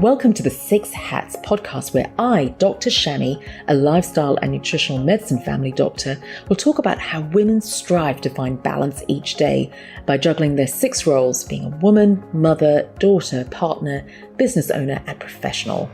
Welcome to the Six Hats podcast, where I, Dr. Shami, a lifestyle and nutritional medicine family doctor, will talk about how women strive to find balance each day by juggling their six roles, being a woman, mother, daughter, partner, business owner, and professional.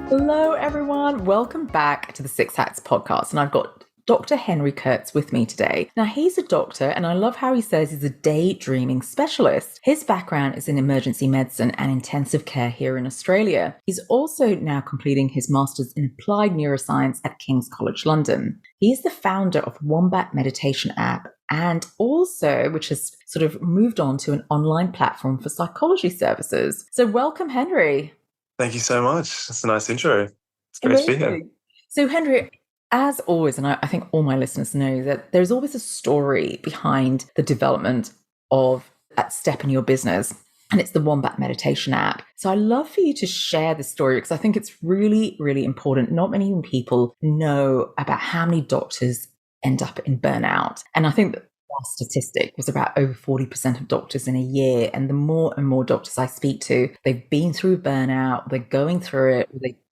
Hello, everyone. Welcome back to the Six Hats podcast. And I've got Dr. Henry Kurtz with me today. Now, he's a doctor, and I love how he says he's a daydreaming specialist. His background is in emergency medicine and intensive care here in Australia. He's also now completing his master's in applied neuroscience at King's College London. He's the founder of Wombat Meditation app, and also, which has sort of moved on to an online platform for psychology services. So welcome, Henry. Thank you so much. That's a nice intro. It's great to be here. So, Henry, as always, and I think all my listeners know that there's always a story behind the development of that step in your business, and it's the Wombat Meditation app. So I'd love for you to share this story because I think it's really, really important. Not many people know about how many doctors end up in burnout. And I think that last statistic was about over 40% of doctors in a year. And the more and more doctors I speak to, they've been through burnout, they're going through it,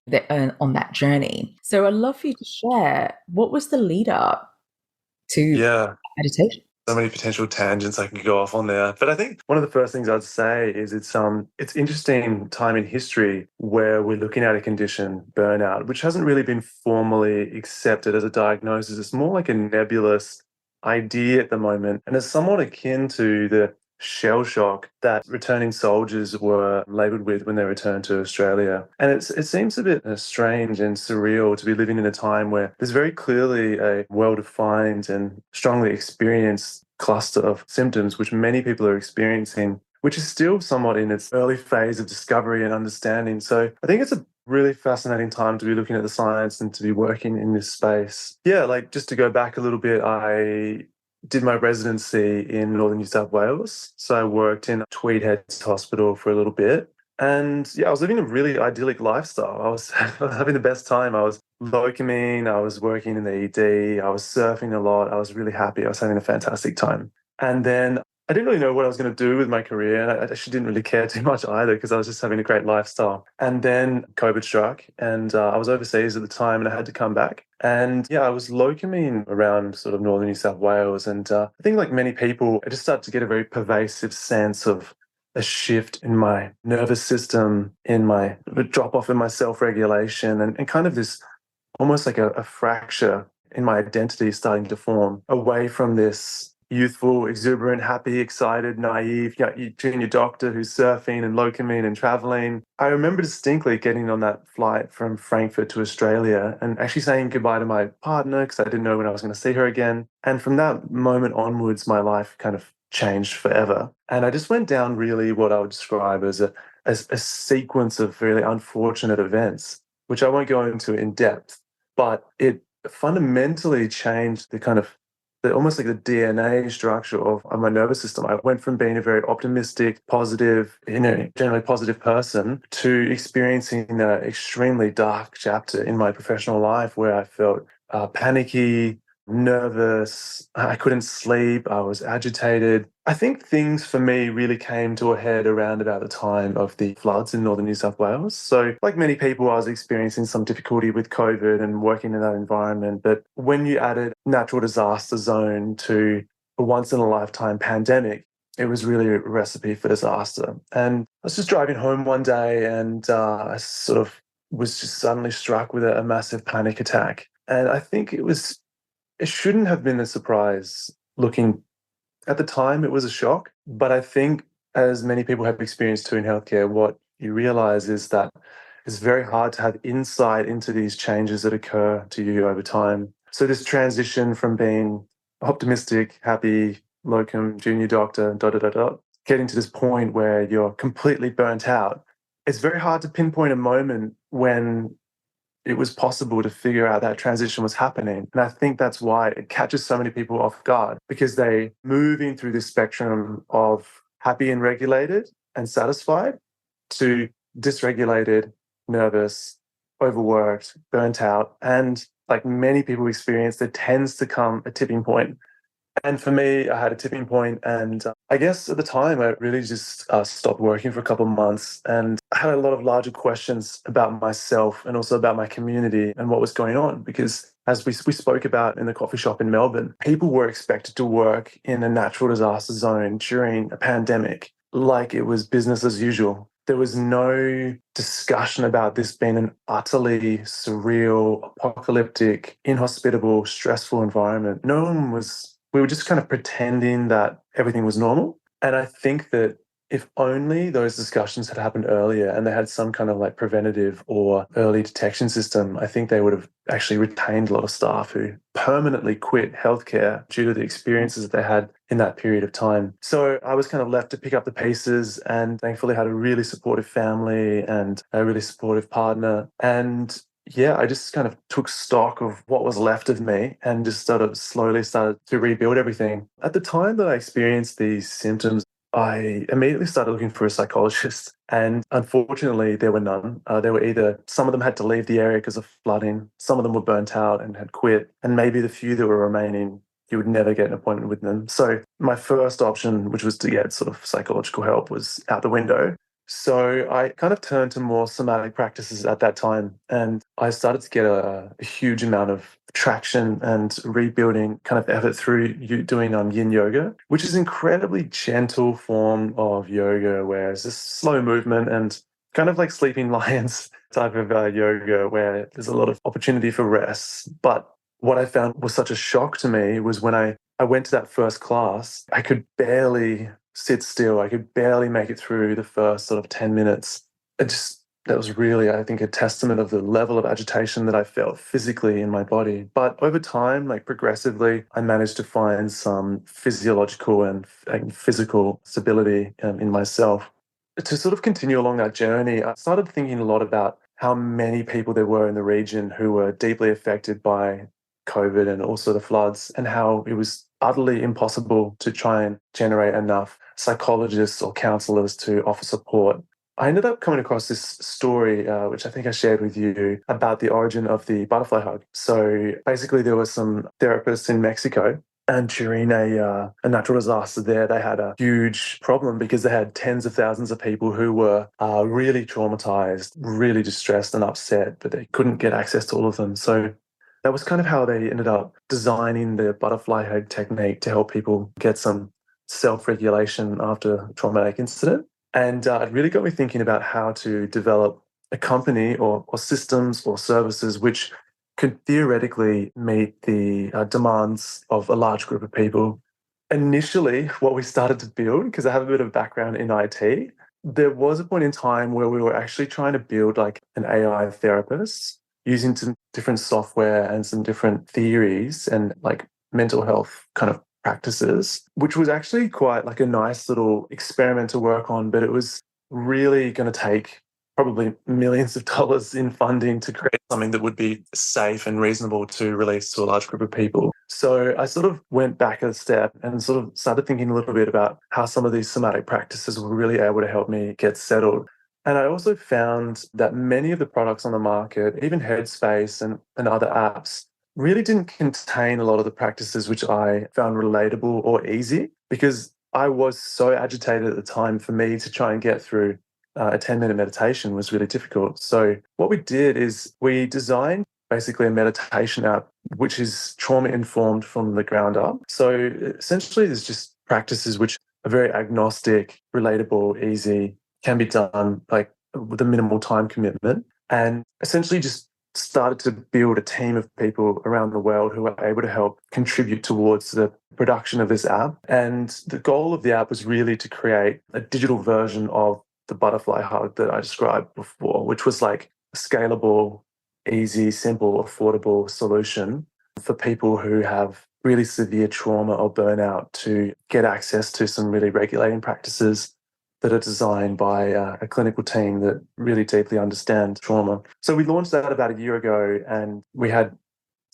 they're on that journey. So I'd love for you to share, what was the lead up to meditation? So many potential tangents I can go off on there. But I think one of the first things I'd say is it's interesting time in history where we're looking at a condition, burnout, which hasn't really been formally accepted as a diagnosis. It's more like a nebulous idea at the moment, and it's somewhat akin to the shell shock that returning soldiers were labelled with when they returned to Australia. And it seems a bit strange and surreal to be living in a time where there's very clearly a well-defined and strongly experienced cluster of symptoms which many people are experiencing, which is still somewhat in its early phase of discovery and understanding. So I think it's a really fascinating time to be looking at the science and to be working in this space. Yeah, like just to go back a little bit, I did my residency in northern New South Wales. So I worked in Tweed Heads Hospital for a little bit. And yeah, I was living a really idyllic lifestyle. I was having the best time. I was locuming, I was working in the ED, I was surfing a lot. I was really happy. I was having a fantastic time. And then I didn't really know what I was going to do with my career. And I actually didn't really care too much either because I was just having a great lifestyle. And then COVID struck and I was overseas at the time and I had to come back. And yeah, I was locuming around sort of northern New South Wales. And I think like many people, I just started to get a very pervasive sense of a shift in my nervous system, in my drop off in my self-regulation and kind of this almost like a fracture in my identity starting to form away from this youthful, exuberant, happy, excited, naive junior doctor who's surfing and locuming and traveling. I remember distinctly getting on that flight from Frankfurt to Australia and actually saying goodbye to my partner because I didn't know when I was going to see her again. And from that moment onwards, my life kind of changed forever. And I just went down really what I would describe as a sequence of really unfortunate events, which I won't go into in depth, but it fundamentally changed the kind of almost like the DNA structure of my nervous system. I went from being a very optimistic, positive, generally positive person to experiencing an extremely dark chapter in my professional life where I felt panicky, nervous, I couldn't sleep, I was agitated. I think things for me really came to a head around about the time of the floods in northern New South Wales. So like many people, I was experiencing some difficulty with COVID and working in that environment. But when you added natural disaster zone to a once-in-a-lifetime pandemic, it was really a recipe for disaster. And I was just driving home one day and I sort of was just suddenly struck with a massive panic attack. And I think it shouldn't have been a surprise looking at the time. It was a shock. But I think as many people have experienced too in healthcare, what you realize is that it's very hard to have insight into these changes that occur to you over time. So this transition from being optimistic, happy, locum, junior doctor, getting to this point where you're completely burnt out, it's very hard to pinpoint a moment when it was possible to figure out that transition was happening. And I think that's why it catches so many people off guard because they're moving through this spectrum of happy and regulated and satisfied to dysregulated, nervous, overworked, burnt out. And like many people experience, there tends to come a tipping point And for me, I had a tipping point, and I guess at the time, I really just stopped working for a couple of months, and I had a lot of larger questions about myself and also about my community and what was going on. Because as we spoke about in the coffee shop in Melbourne, people were expected to work in a natural disaster zone during a pandemic like it was business as usual. There was no discussion about this being an utterly surreal, apocalyptic, inhospitable, stressful environment. No one was, we were just kind of pretending that everything was normal. And I think that if only those discussions had happened earlier and they had some kind of like preventative or early detection system, I think they would have actually retained a lot of staff who permanently quit healthcare due to the experiences that they had in that period of time. So I was kind of left to pick up the pieces, and thankfully had a really supportive family and a really supportive partner. And yeah, I just kind of took stock of what was left of me and just slowly started to rebuild everything. At the time that I experienced these symptoms, I immediately started looking for a psychologist, and unfortunately, there were none. There were either some of them had to leave the area because of flooding, some of them were burnt out and had quit, and maybe the few that were remaining, you would never get an appointment with them. So my first option, which was to get sort of psychological help, was out the window. So I kind of turned to more somatic practices at that time, and I started to get a huge amount of traction and rebuilding kind of effort through doing yin yoga, which is an incredibly gentle form of yoga where it's just slow movement and kind of like sleeping lions type of yoga where there's a lot of opportunity for rest. But what I found was such a shock to me was when I went to that first class, I could barely sit still. I could barely make it through the first sort of 10 minutes. That was really, I think, a testament of the level of agitation that I felt physically in my body. But over time, like progressively, I managed to find some physiological and physical stability in myself. To sort of continue along that journey, I started thinking a lot about how many people there were in the region who were deeply affected by COVID and also the floods, and how it was utterly impossible to try and generate enough psychologists or counselors to offer support. I ended up coming across this story, which I think I shared with you, about the origin of the butterfly hug. So basically, there were some therapists in Mexico, and during a natural disaster there, they had a huge problem because they had tens of thousands of people who were really traumatized, really distressed and upset, but they couldn't get access to all of them. So that was kind of how they ended up designing the butterfly hug technique to help people get some self-regulation after a traumatic incident. And it really got me thinking about how to develop a company or systems or services which could theoretically meet the demands of a large group of people. Initially, what we started to build, because I have a bit of background in IT, there was a point in time where we were actually trying to build like an AI therapist using some different software and some different theories and like mental health kind of practices, which was actually quite like a nice little experiment to work on. But it was really going to take probably millions of dollars in funding to create something that would be safe and reasonable to release to a large group of people. So I sort of went back a step and sort of started thinking a little bit about how some of these somatic practices were really able to help me get settled. And I also found that many of the products on the market, even Headspace and other apps, really didn't contain a lot of the practices which I found relatable or easy, because I was so agitated at the time. For me to try and get through a 10-minute meditation was really difficult. So what we did is we designed basically a meditation app which is trauma informed from the ground up. So essentially there's just practices which are very agnostic, relatable, easy, can be done like with a minimal time commitment, and essentially just started to build a team of people around the world who are able to help contribute towards the production of this app. And the goal of the app was really to create a digital version of the butterfly hug that I described before, which was like a scalable, easy, simple, affordable solution for people who have really severe trauma or burnout to get access to some really regulating practices that are designed by a clinical team that really deeply understand trauma. So we launched that about a year ago, and we had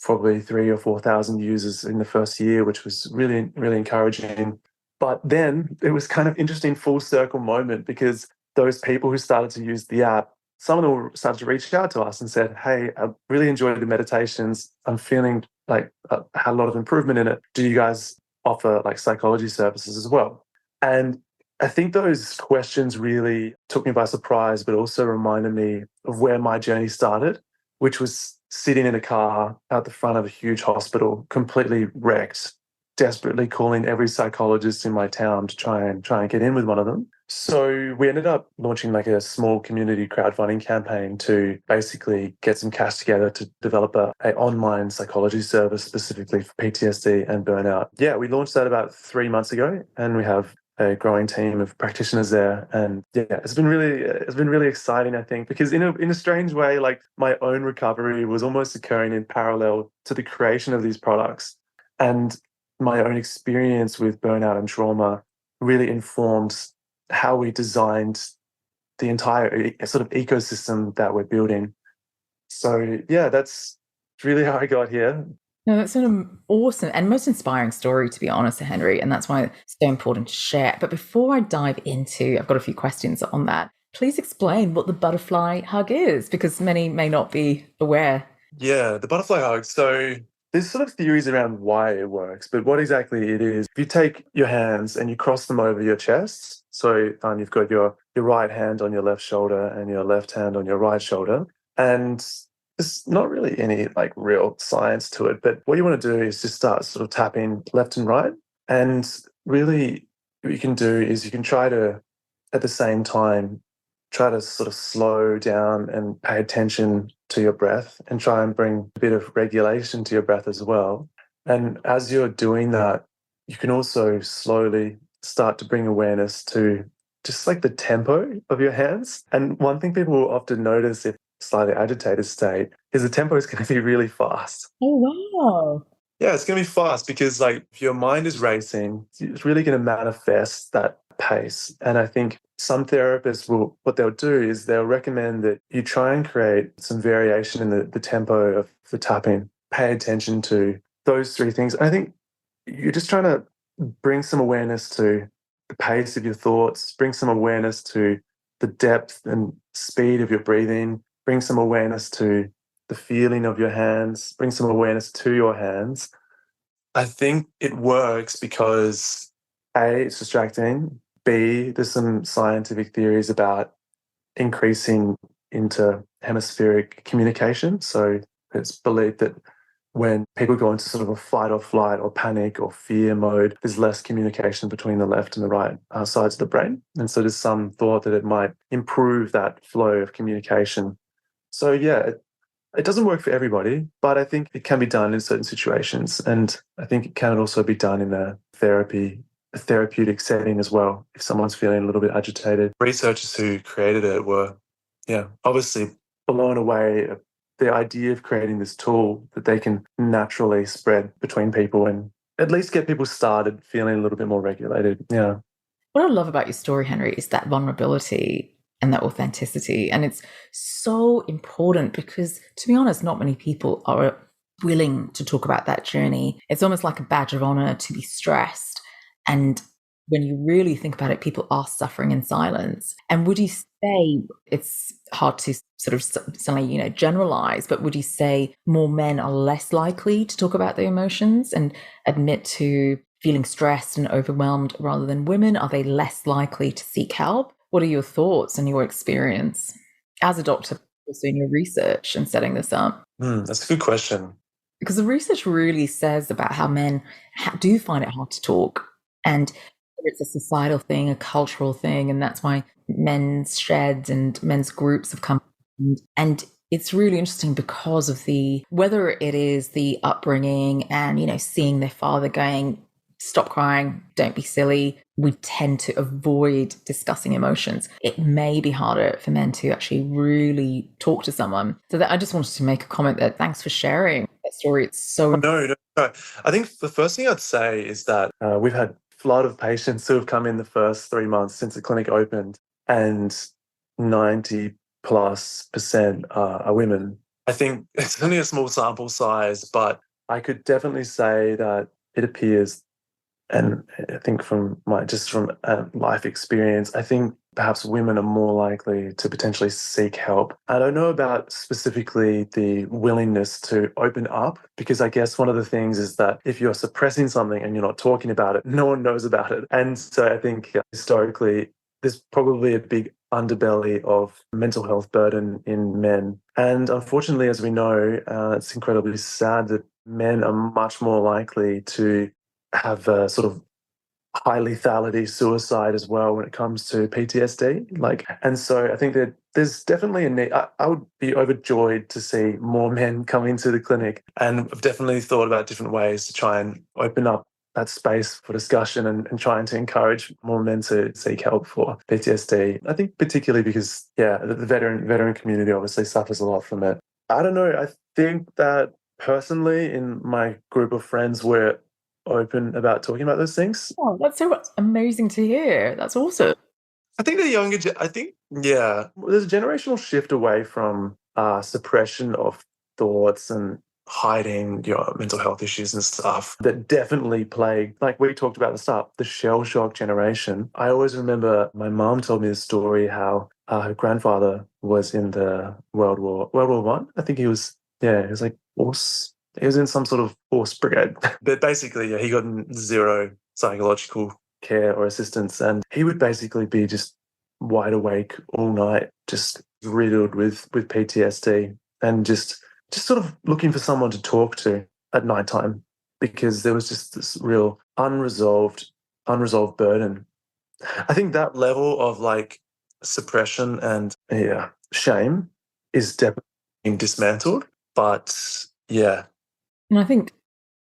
probably 3,000 or 4,000 users in the first year, which was really, really encouraging. But then it was kind of interesting full circle moment, because those people who started to use the app, some of them started to reach out to us and said, "Hey, I really enjoyed the meditations. I'm feeling like I had a lot of improvement in it. Do you guys offer like psychology services as well. And I think those questions really took me by surprise, but also reminded me of where my journey started, which was sitting in a car at the front of a huge hospital, completely wrecked, desperately calling every psychologist in my town to try and get in with one of them. So we ended up launching like a small community crowdfunding campaign to basically get some cash together to develop a online psychology service specifically for PTSD and burnout. Yeah, we launched that about 3 months ago, and we have a growing team of practitioners there. And yeah, it's been really exciting, I think, because in a strange way, like my own recovery was almost occurring in parallel to the creation of these products. And my own experience with burnout and trauma really informs how we designed the entire sort of ecosystem that we're building. So yeah, that's really how I got here. No, that's an awesome and most inspiring story, to be honest, Henry. And that's why it's so important to share. But before I dive into, I've got a few questions on that. Please explain what the butterfly hug is, because many may not be aware. Yeah, the butterfly hug. So there's sort of theories around why it works, but what exactly it is, if you take your hands and you cross them over your chest, so you've got your right hand on your left shoulder and your left hand on your right shoulder, and there's not really any like real science to it, but what you want to do is just start sort of tapping left and right. And really what you can do is you can try to, at the same time, try to sort of slow down and pay attention to your breath and try and bring a bit of regulation to your breath as well. And as you're doing that, you can also slowly start to bring awareness to just like the tempo of your hands. And one thing people will often notice if slightly agitated state is the tempo is going to be really fast. Oh, wow. Yeah, it's going to be fast because like if your mind is racing, it's really going to manifest that pace. And I think some therapists what they'll do is they'll recommend that you try and create some variation in the tempo of the tapping. Pay attention to those three things. I think you're just trying to bring some awareness to the pace of your thoughts, bring some awareness to the depth and speed of your breathing, bring some awareness to the feeling of your hands, bring some awareness to your hands. I think it works because A, it's distracting. B, there's some scientific theories about increasing inter-hemispheric communication. So it's believed that when people go into sort of a fight or flight or panic or fear mode, there's less communication between the left and the right sides of the brain. And so there's some thought that it might improve that flow of communication. So yeah, it doesn't work for everybody, but I think it can be done in certain situations. And I think it can also be done in a therapeutic setting as well, if someone's feeling a little bit agitated. Researchers who created it were, obviously blown away at the idea of creating this tool that they can naturally spread between people and at least get people started feeling a little bit more regulated. Yeah. What I love about your story, Henry, is that vulnerability and that authenticity. And it's so important because, to be honest, not many people are willing to talk about that journey. It's almost like a badge of honor to be stressed. And when you really think about it, people are suffering in silence. And would you say, it's hard to sort of suddenly, generalize, but would you say more men are less likely to talk about their emotions and admit to feeling stressed and overwhelmed rather than women? Are they less likely to seek help? What are your thoughts and your experience as a doctor, also in your research and setting this up? That's a good question. Because the research really says about how men do find it hard to talk. And it's a societal thing, a cultural thing. And that's why men's sheds and men's groups have come. And it's really interesting because of whether it is the upbringing and, seeing their father going, stop crying, don't be silly. We tend to avoid discussing emotions. It may be harder for men to actually really talk to someone. So I just wanted to make a comment that thanks for sharing that story. It's so No. I think the first thing I'd say is that we've had flood of patients who have come in the first 3 months since the clinic opened, and 90+% are women. I think it's only a small sample size, but I could definitely say that it appears, and I think from life experience, I think perhaps women are more likely to potentially seek help. I don't know about specifically the willingness to open up, because I guess one of the things is that if you're suppressing something and you're not talking about it, no one knows about it. And so I think historically, there's probably a big underbelly of mental health burden in men. And unfortunately, as we know, it's incredibly sad that men are much more likely to have a sort of high lethality suicide as well when it comes to PTSD. And so I think that there's definitely a need. I would be overjoyed to see more men come into the clinic, and I've definitely thought about different ways to try and open up that space for discussion and trying to encourage more men to seek help for PTSD. I think particularly because, the veteran community obviously suffers a lot from it. I don't know. I think that personally in my group of friends, we're open about talking about those things. Oh, that's so amazing to hear. That's awesome. I think there's a generational shift away from suppression of thoughts and hiding your mental health issues and stuff that definitely plagued, like we talked about at the start, the shell shock generation. I always remember my mom told me the story how her grandfather was in the World War One. I think he was, he was like he was in some sort of force brigade, but basically, he got zero psychological care or assistance, and he would basically be just wide awake all night, just riddled with PTSD, and just sort of looking for someone to talk to at nighttime, because there was just this real unresolved burden. I think that level of like suppression and shame is definitely being dismantled, but yeah. And I think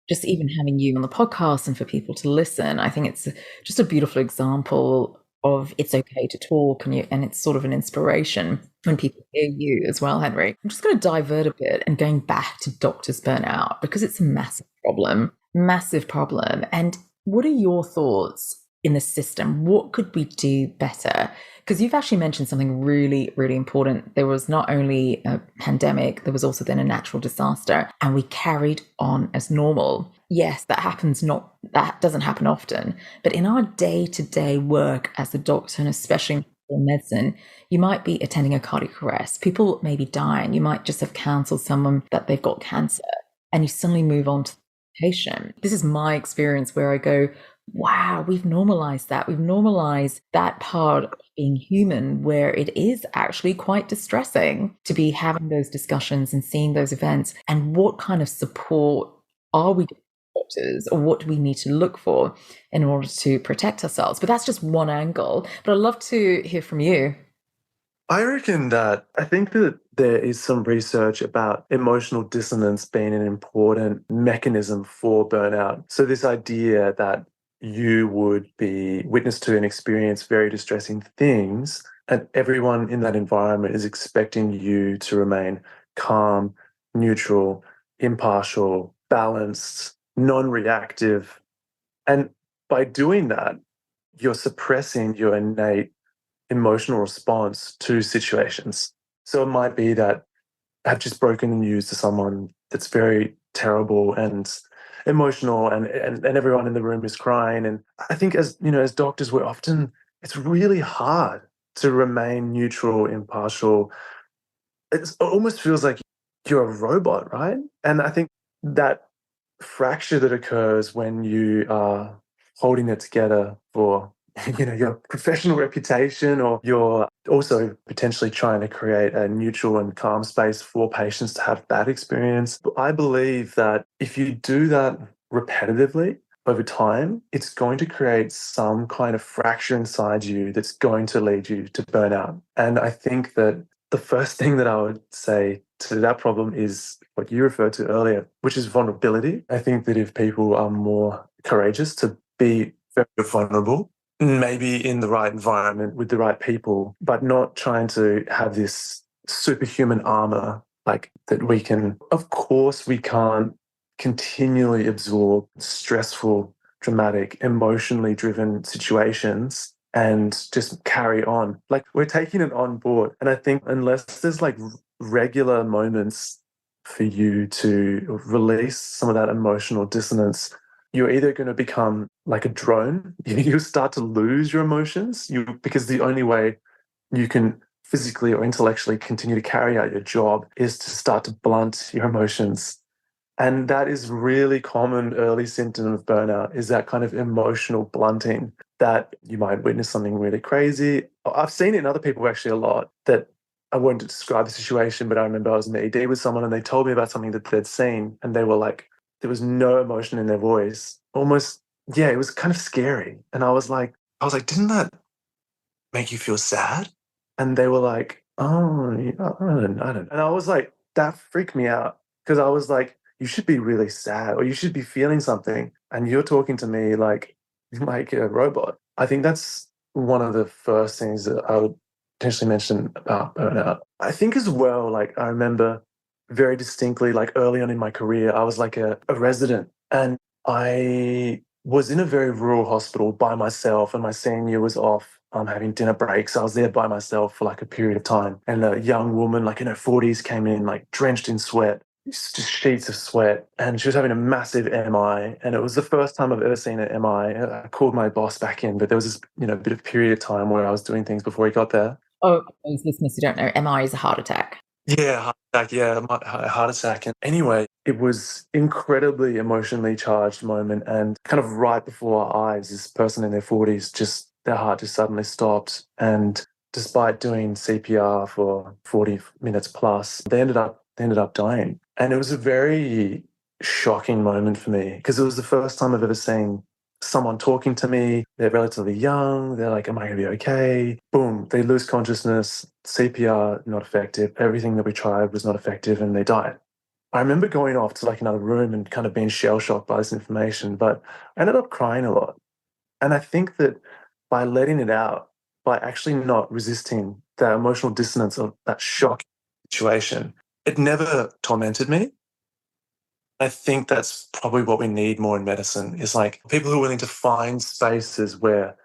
just even having you on the podcast and for people to listen, I think it's just a beautiful example of it's okay to talk, and it's sort of an inspiration when people hear you as well, Henry. I'm just going to divert a bit and going back to doctors' burnout, because it's a massive problem. And what are your thoughts in the system? What could we do better? Because you've actually mentioned something really, really important. There was not only a pandemic, there was also then a natural disaster, and we carried on as normal. Yes, that doesn't happen often, but in our day-to-day work as a doctor, and especially in medicine, you might be attending a cardiac arrest. People may be dying. You might just have counseled someone that they've got cancer, and you suddenly move on to the patient. This is my experience where I go, wow, we've normalized that. We've normalized that part of being human, where it is actually quite distressing to be having those discussions and seeing those events. And what kind of support are we giving doctors, or what do we need to look for in order to protect ourselves? But that's just one angle. But I'd love to hear from you. I think that there is some research about emotional dissonance being an important mechanism for burnout. So this idea that you would be witness to and experience very distressing things, and everyone in that environment is expecting you to remain calm, neutral, impartial, balanced, non-reactive. And by doing that, you're suppressing your innate emotional response to situations. So it might be that I've just broken the news to someone that's very terrible and emotional, and everyone in the room is crying. And I think as doctors, it's really hard to remain neutral, impartial. It almost feels like you're a robot, right? And I think that fracture that occurs when you are holding it together for your professional reputation, or you're also potentially trying to create a neutral and calm space for patients to have that experience. I believe that if you do that repetitively over time, it's going to create some kind of fracture inside you that's going to lead you to burnout. And I think that the first thing that I would say to that problem is what you referred to earlier, which is vulnerability. I think that if people are more courageous to be very vulnerable, maybe in the right environment with the right people, but not trying to have this superhuman armor, like that we can, of course, we can't continually absorb stressful, dramatic, emotionally driven situations and just carry on. Like, we're taking it on board. And I think unless there's like regular moments for you to release some of that emotional dissonance, you're either going to become like a drone, you start to lose your emotions, because the only way you can physically or intellectually continue to carry out your job is to start to blunt your emotions. And that is really common early symptom of burnout, is that kind of emotional blunting, that you might witness something really crazy. I've seen it in other people actually a lot, that I won't describe the situation, but I remember I was in the ED with someone and they told me about something that they'd seen and they were like, there was no emotion in their voice. Almost, yeah, it was kind of scary. And I was like, didn't that make you feel sad? And they were like, oh, yeah, I don't. And I was like, that freaked me out, because I was like, you should be really sad or you should be feeling something. And you're talking to me like a robot. I think that's one of the first things that I would potentially mention about burnout. I think as well, like I remember very distinctly, like early on in my career, I was like a resident and I was in a very rural hospital by myself and my senior was off having dinner breaks. I was there by myself for like a period of time. And a young woman, like in her 40s, came in like drenched in sweat, just sheets of sweat. And she was having a massive MI. And it was the first time I've ever seen an MI. I called my boss back in, but there was this, bit of period of time where I was doing things before he got there. Oh, for those listeners who don't know, MI is a heart attack. Yeah, heart attack. Yeah, heart attack. And anyway, it was incredibly emotionally charged moment. And kind of right before our eyes, this person in their 40s, just their heart just suddenly stopped. And despite doing CPR for 40 minutes plus, they ended up dying. And it was a very shocking moment for me, because it was the first time I've ever seen someone talking to me. They're relatively young. They're like, am I going to be okay? Boom, they lose consciousness. CPR, not effective. Everything that we tried was not effective and they died. I remember going off to like another room and kind of being shell shocked by this information, but I ended up crying a lot. And I think that by letting it out, by actually not resisting that emotional dissonance of that shock situation, it never tormented me. I think that's probably what we need more in medicine, is like people who are willing to find spaces where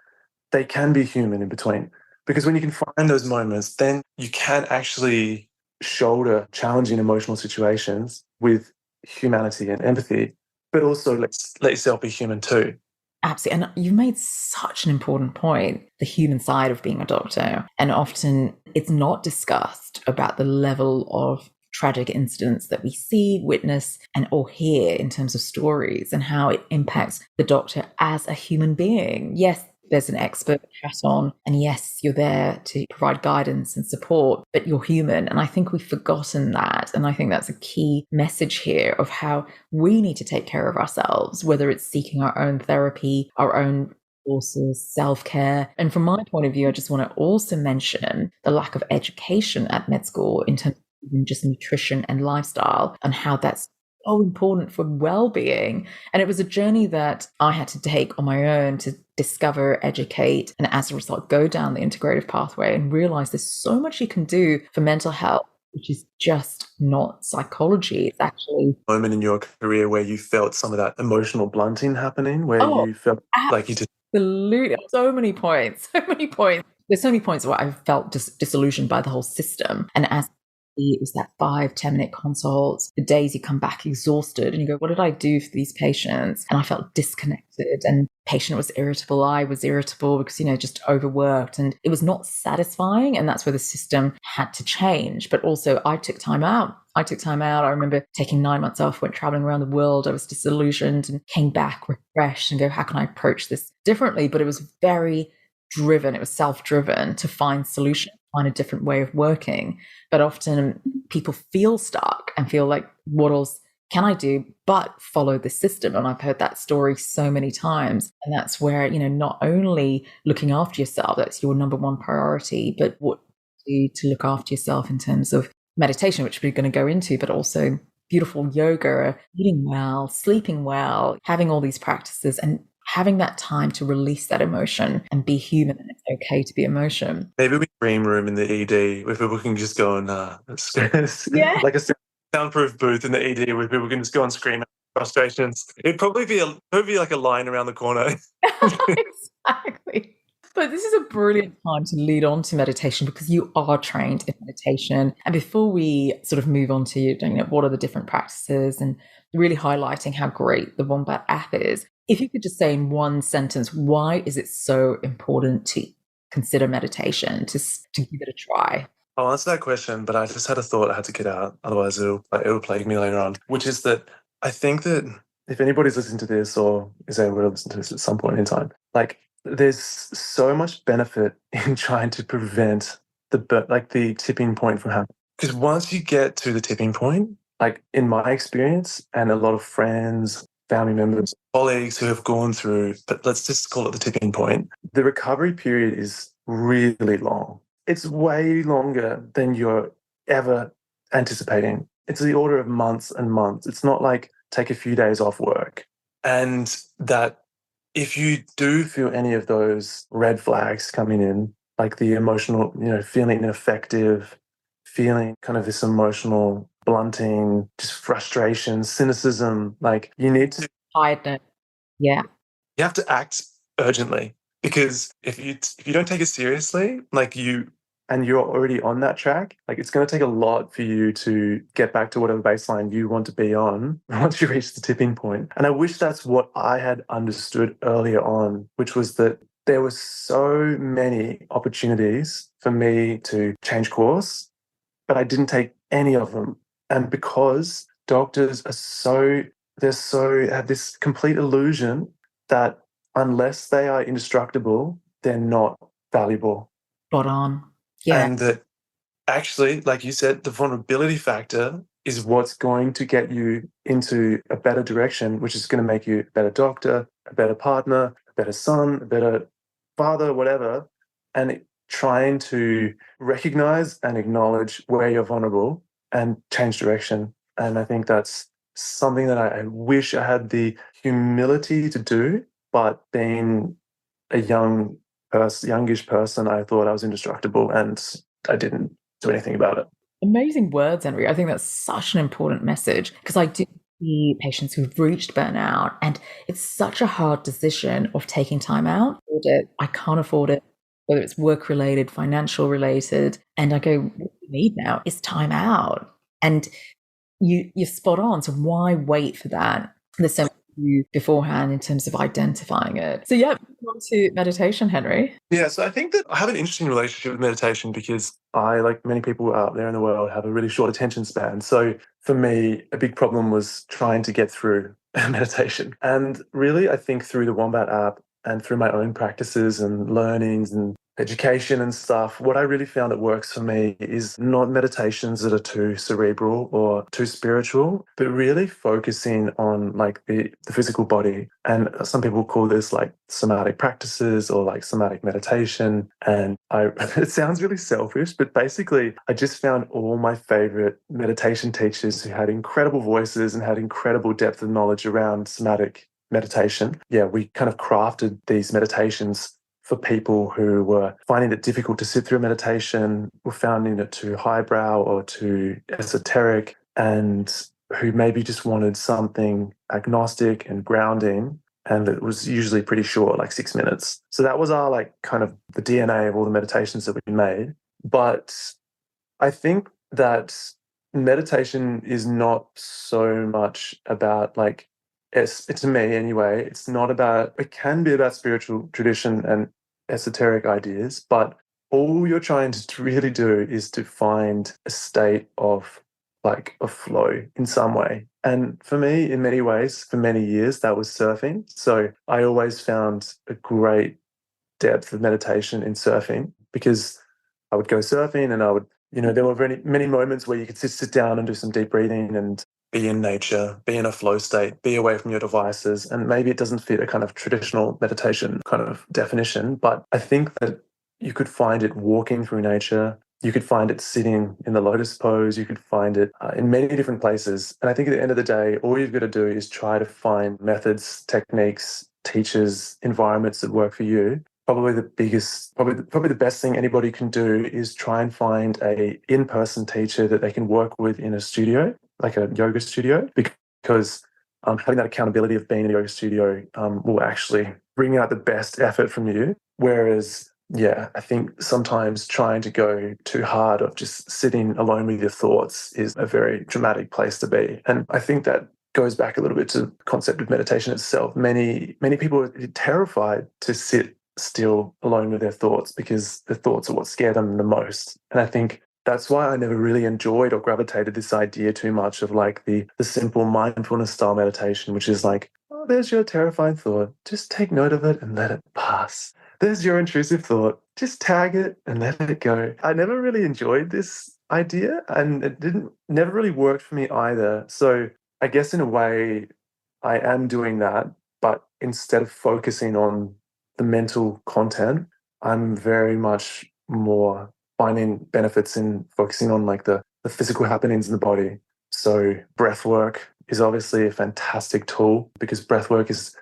they can be human in between. Because when you can find those moments, then you can actually shoulder challenging emotional situations with humanity and empathy, but also let yourself be human too. Absolutely. And you made such an important point, the human side of being a doctor. And often it's not discussed about the level of tragic incidents that we see, witness, and or hear in terms of stories, and how it impacts the doctor as a human being. Yes, there's an expert hat on, and yes, you're there to provide guidance and support, but you're human. And I think we've forgotten that. And I think that's a key message here of how we need to take care of ourselves, whether it's seeking our own therapy, our own resources, self-care. And from my point of view, I just want to also mention the lack of education at med school in terms of even just nutrition and lifestyle, and how that's so important for well-being. And it was a journey that I had to take on my own to discover, educate, and as a result, go down the integrative pathway and realize there's so much you can do for mental health, which is just not psychology. It's actually a moment in your career where you felt some of that emotional blunting happening, where you felt like you just... Absolutely. So many points. There's so many points where I felt disillusioned by the whole system. And as it was that 5-10 minute consults, the days you come back exhausted and you go, what did I do for these patients? And I felt disconnected, and patient was irritable. I was irritable because, just overworked, and it was not satisfying. And that's where the system had to change. But also I took time out. I remember taking 9 months off, went traveling around the world. I was disillusioned and came back refreshed and go, how can I approach this differently? But it was very driven. It was self-driven to find solutions, find a different way of working. But often people feel stuck and feel like, what else can I do but follow the system? And I've heard that story so many times. And that's where, not only looking after yourself, that's your number one priority, but what do to look after yourself in terms of meditation, which we're going to go into, but also beautiful yoga, eating well, sleeping well, having all these practices and having that time to release that emotion and be human. And it's okay to be emotion. Maybe we dream room in the ED where people can just go and like a soundproof booth in the ED where people can just go and scream out frustrations. It'd probably be like a line around the corner. Exactly. But this is a brilliant time to lead on to meditation, because you are trained in meditation. And before we sort of move on to what are the different practices and really highlighting how great the Wombat app is, If you could just say in one sentence, why is it so important to consider meditation, to give it a try? I'll answer that question, but I just had a thought I had to get out. Otherwise, it'll plague me later on. Which is that I think that if anybody's listening to this or is able to listen to this at some point in time, like there's so much benefit in trying to prevent the tipping point from happening. Because once you get to the tipping point, like in my experience, and a lot of friends, family members, colleagues who have gone through, but let's just call it the tipping point, the recovery period is really long. It's way longer than you're ever anticipating. It's the order of months and months. It's not like take a few days off work. And that if you do feel any of those red flags coming in, like the emotional, feeling ineffective, feeling kind of this emotional blunting, just frustration, cynicism, like you need to Tiredness. Yeah. you have to act urgently, because if you don't take it seriously, and you're already on that track, like it's going to take a lot for you to get back to whatever baseline you want to be on once you reach the tipping point. And I wish that's what I had understood earlier on, which was that there were so many opportunities for me to change course, but I didn't take any of them. And because doctors have this complete illusion that unless they are indestructible, they're not valuable. Spot on. Yeah. And that actually, like you said, the vulnerability factor is what's going to get you into a better direction, which is going to make you a better doctor, a better partner, a better son, a better father, whatever. And trying to recognize and acknowledge where you're vulnerable and change direction. And I think that's something that I wish I had the humility to do, but being a youngish person, I thought I was indestructible and I didn't do anything about it. Amazing words, Henry. I think that's such an important message, because I do see patients who've reached burnout, and it's such a hard decision of taking time out. I can't afford it, whether it's work related, financial related. And I go, what we need now is time out. And you're spot on. So why wait for that? There's so much you beforehand in terms of identifying it. So yeah, on to meditation, Henry. Yeah, so I think that I have an interesting relationship with meditation because I, like many people out there in the world, have a really short attention span. So for me, a big problem was trying to get through meditation. And really, I think through the Wombat app and through my own practices and learnings and education and stuff, what I really found that works for me is not meditations that are too cerebral or too spiritual, but really focusing on like the physical body. And some people call this like somatic practices or like somatic meditation. And it sounds really selfish, but basically I just found all my favorite meditation teachers who had incredible voices and had incredible depth of knowledge around somatic meditation. Yeah, we kind of crafted these meditations for people who were finding it difficult to sit through a meditation, were finding it too highbrow or too esoteric, and who maybe just wanted something agnostic and grounding. And it was usually pretty short, like 6 minutes. So that was our like kind of the DNA of all the meditations that we made. But I think that meditation is not so much about like, it's to me anyway, it's not about, it can be about spiritual tradition and esoteric ideas, but all you're trying to really do is to find a state of like a flow in some way. And for me, in many ways, for many years, that was surfing. So I always found a great depth of meditation in surfing because I would go surfing and I would, there were many moments where you could sit down and do some deep breathing and be in nature, be in a flow state, be away from your devices. And maybe it doesn't fit a kind of traditional meditation kind of definition, but I think that you could find it walking through nature. You could find it sitting in the lotus pose. You could find it in many different places. And I think at the end of the day, all you've got to do is try to find methods, techniques, teachers, environments that work for you. Probably the best thing anybody can do is try and find a in-person teacher that they can work with in a studio, like a yoga studio, because having that accountability of being in a yoga studio will actually bring out the best effort from you. Whereas, yeah, I think sometimes trying to go too hard of just sitting alone with your thoughts is a very dramatic place to be. And I think that goes back a little bit to the concept of meditation itself. Many people are terrified to sit still alone with their thoughts because the thoughts are what scare them the most. And I think that's why I never really enjoyed or gravitated this idea too much of like the simple mindfulness style meditation, which is like, oh, there's your terrifying thought. Just take note of it and let it pass. There's your intrusive thought. Just tag it and let it go. I never really enjoyed this idea, and it never really worked for me either. So I guess in a way, I am doing that, but instead of focusing on the mental content, I'm very much more finding benefits in focusing on like the physical happenings in the body. So breath work is obviously a fantastic tool because breath work it's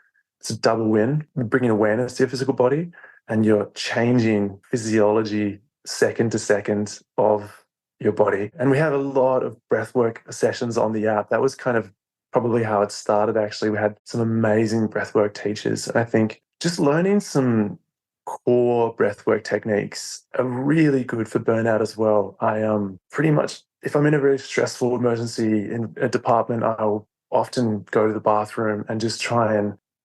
a double win. You're bringing awareness to your physical body and you're changing physiology second to second of your body. And we have a lot of breathwork sessions on the app. That was kind of probably how it started, actually. We had some amazing breathwork teachers. And I think just learning some core breathwork techniques are really good for burnout as well. I pretty much, if I'm in a very stressful emergency in a department, I'll often go to the bathroom and just try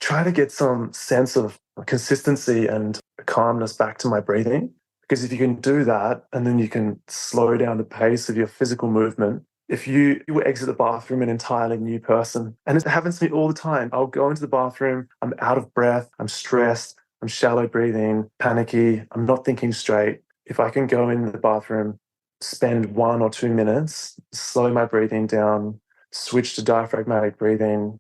to get some sense of consistency and calmness back to my breathing. Because if you can do that and then you can slow down the pace of your physical movement, if you exit the bathroom an entirely new person, and it happens to me all the time. I'll go into the bathroom, I'm out of breath, I'm stressed, I'm shallow breathing, panicky, I'm not thinking straight. If I can go in the bathroom, spend 1 or 2 minutes, slow my breathing down, switch to diaphragmatic breathing,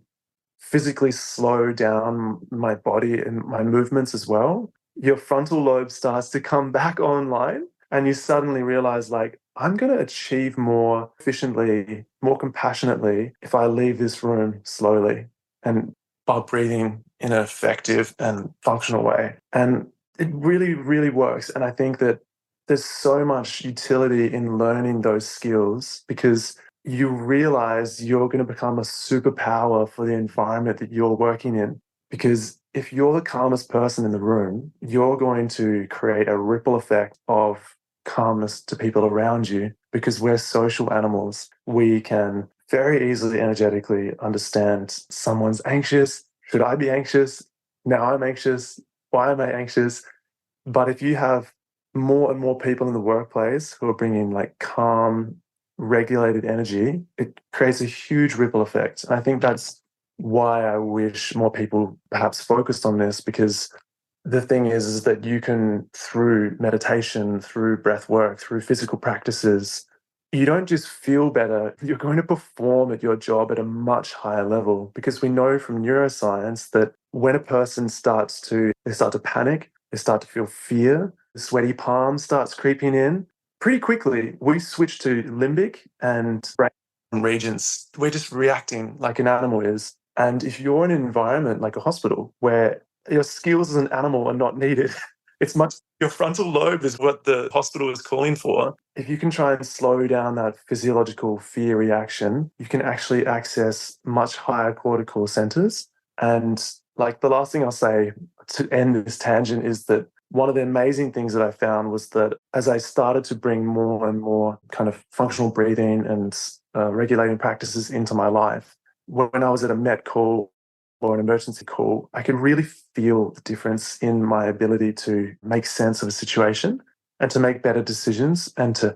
physically slow down my body and my movements as well, your frontal lobe starts to come back online and you suddenly realize like, I'm going to achieve more efficiently, more compassionately if I leave this room slowly and while breathing in an effective and functional way. And it really, really works. And I think that there's so much utility in learning those skills because you realize you're going to become a superpower for the environment that you're working in. Because if you're the calmest person in the room, you're going to create a ripple effect of calmness to people around you because we're social animals. We can very easily, energetically understand someone's anxious. Should I be anxious? Now I'm anxious. Why am I anxious? But if you have more and more people in the workplace who are bringing like calm, regulated energy, it creates a huge ripple effect. And I think that's why I wish more people perhaps focused on this, because the thing is that you can, through meditation, through breath work, through physical practices, you don't just feel better, you're going to perform at your job at a much higher level. Because we know from neuroscience that when a person they start to panic, they start to feel fear, the sweaty palm starts creeping in, pretty quickly we switch to limbic and brain regions. We're just reacting like an animal is. And if you're in an environment like a hospital where your skills as an animal are not needed, it's much, your frontal lobe is what the hospital is calling for. If you can try and slow down that physiological fear reaction, you can actually access much higher cortical centers. And like the last thing I'll say to end this tangent is that one of the amazing things that I found was that as I started to bring more and more kind of functional breathing and regulating practices into my life, when I was at a met call or an emergency call, I could really feel the difference in my ability to make sense of a situation and to make better decisions and to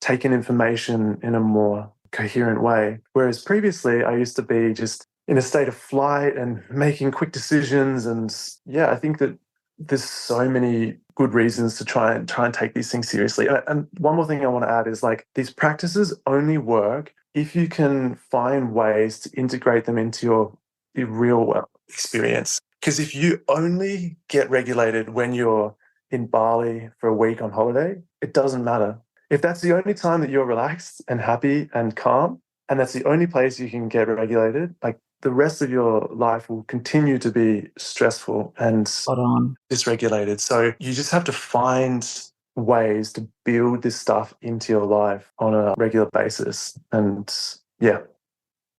take in information in a more coherent way. Whereas previously, I used to be just in a state of flight and making quick decisions. And yeah, I think that there's so many good reasons to try and take these things seriously. And one more thing I want to add is like these practices only work if you can find ways to integrate them into your real world experience. Because if you only get regulated when you're in Bali for a week on holiday, it doesn't matter. If that's the only time that you're relaxed and happy and calm, and that's the only place you can get regulated, like the rest of your life will continue to be stressful and dysregulated. So you just have to find ways to build this stuff into your life on a regular basis. And yeah.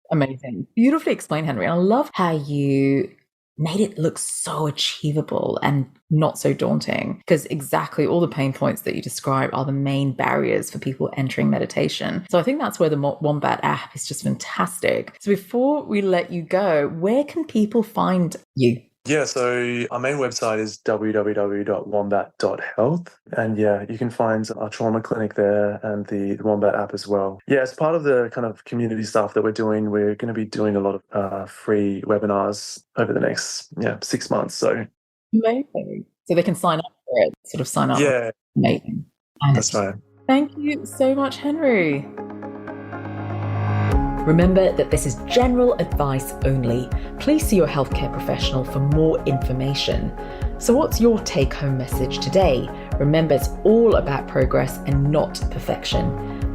Amazing. Beautifully explained, Henry. I love how you made it look so achievable and not so daunting, because exactly all the pain points that you describe are the main barriers for people entering meditation. So I think that's where the Wombat app is just fantastic. So before we let you go, where can people find you? Yeah, so our main website is www.wombat.health. And yeah, you can find our trauma clinic there and the Wombat app as well. Yeah, as part of the kind of community stuff that we're doing, we're going to be doing a lot of free webinars over the next 6 months. So Amazing. So they can sign up for it, sort of sign up. Yeah, amazing. That's right. Thank you so much, Henry. Remember that this is general advice only. Please see your healthcare professional for more information. So what's your take-home message today? Remember, it's all about progress and not perfection.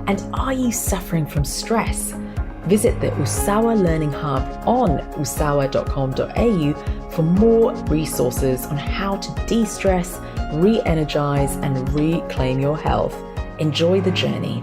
And are you suffering from stress? Visit the Usawa Learning Hub on usawa.com.au for more resources on how to de-stress, re-energize, and reclaim your health. Enjoy the journey.